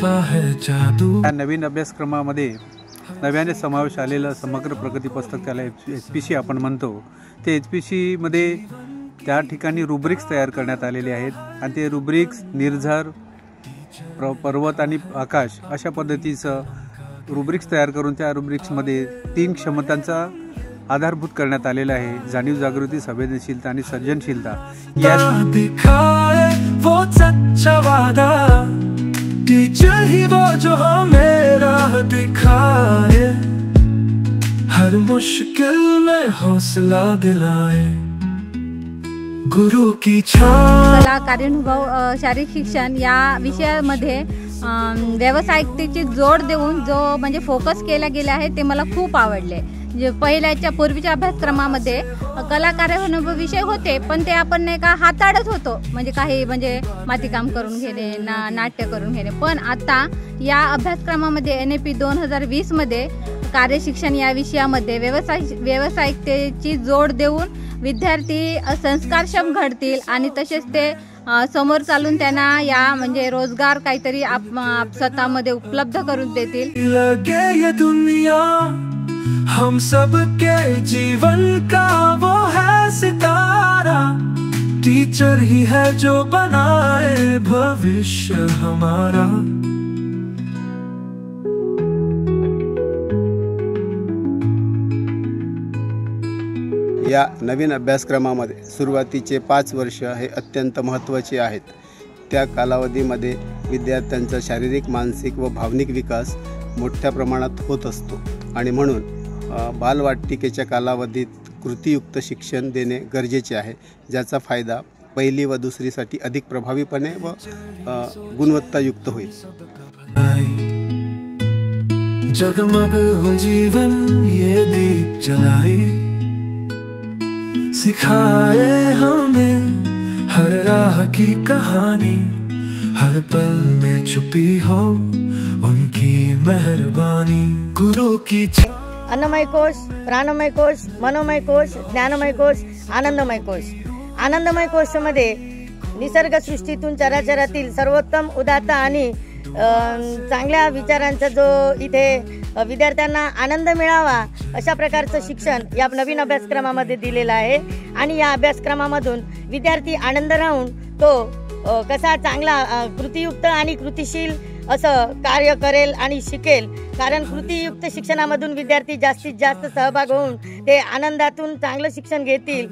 छिपा है जादू। या नवीन अभ्यासक्रमामध्ये नव्याने समावेश आलेलं समग्र प्रगती पुस्तक, त्याला HPC आपण म्हणतो, ते HPC मध्ये त्या ठिकाणी रुब्रिक्स तयार करण्यात आलेले आहेत आणि ते रुब्रिक्स निर्झर, पर्वत आणि आकाश अशा पद्धतीचं रुब्रिक्स तयार करून त्या रुब्रिक्समध्ये 3 क्षमतांचा आधारभूत करण्यात आलेला आहे: जाणीव, जागृती, संवेदनशीलता आणि सर्जनशीलता। वो सच्चा वादा, टीचर ही वो जो हमें राह दिखाए, हर मुश्किल में हौसला दिलाए, गुरु की छाया। कला, कार्यानुभव, शारीरिक शिक्षण या विषयामध्ये व्यावसायिकतेची जोड देऊन जो म्हणजे फोकस केला गेला आहे ते मला खूप आवडले। जे पहिल्याच्या पूर्वीच्या अभ्यासक्रमामध्ये कला, कार्यानुभव विषय होते, पण ते आपण नाही का हाताळत होतो, म्हणजे काही म्हणजे मातीकाम करून घेणे, नाट्य करून घेणे। पण आता या अभ्यासक्रमामध्ये NAP 2020 मध्ये कार्यशिक्षण या विषयामध्ये व्यावसायिकतेची जोड देऊन विद्यार्थी संस्कारक्षम घडतील आणि तसेच ते समोर चालून त्यांना या म्हणजे रोजगार काहीतरी स्वतःमध्ये उपलब्ध करून देतील। लगे ये दुनिया हम सब के जीवन का वो है सितारा, टीचर ही है जो बनाए भविष्य हमारा। या नवीन अभ्यासक्रमामध्ये सुरुवातीचे 5 वर्ष हे अत्यंत महत्त्वाचे आहेत। त्या कालावधीमध्ये विद्यार्थ्यांचा शारीरिक, मानसिक व भावनिक विकास मोठ्या प्रमाणात होत असतो आणि म्हणून बालवाटिकेच्या कालावधीत कृतीयुक्त शिक्षण देणे गरजेचे आहे, ज्याचा फायदा 1ली व 2रीसाठी अधिक प्रभावीपणे व गुणवत्तायुक्त होईल। जगमग हो जीवन ये दीप जलाए, सिखाए हमें हर राह की कहानी, हर पल में छुपी हो उनकी मेहरबानी, गुरु की। अन्नमय कोश, प्राणमय कोश, मनोमय कोश, ज्ञानमय कोश, आनंदमय कोश। आनंदमय कोशामध्ये निसर्गसृष्टीतून चराचरातील सर्वोत्तम, उदात्त आणि चांगल्या विचारांचा जो इथे विद्यार्थ्यांना आनंद मिळावा अशा प्रकारचं शिक्षण या नवीन अभ्यासक्रमामध्ये दिलेलं आहे आणि या अभ्यासक्रमामधून विद्यार्थी आनंद राहून तो कसा चांगला कृतीयुक्त आणि कृतिशील असं कार्य करेल आणि शिकेल। कारण कृतीयुक्त शिक्षणामधून विद्यार्थी जास्तीत जास्त सहभाग होऊन ते आनंदातून चांगलं शिक्षण घेतील।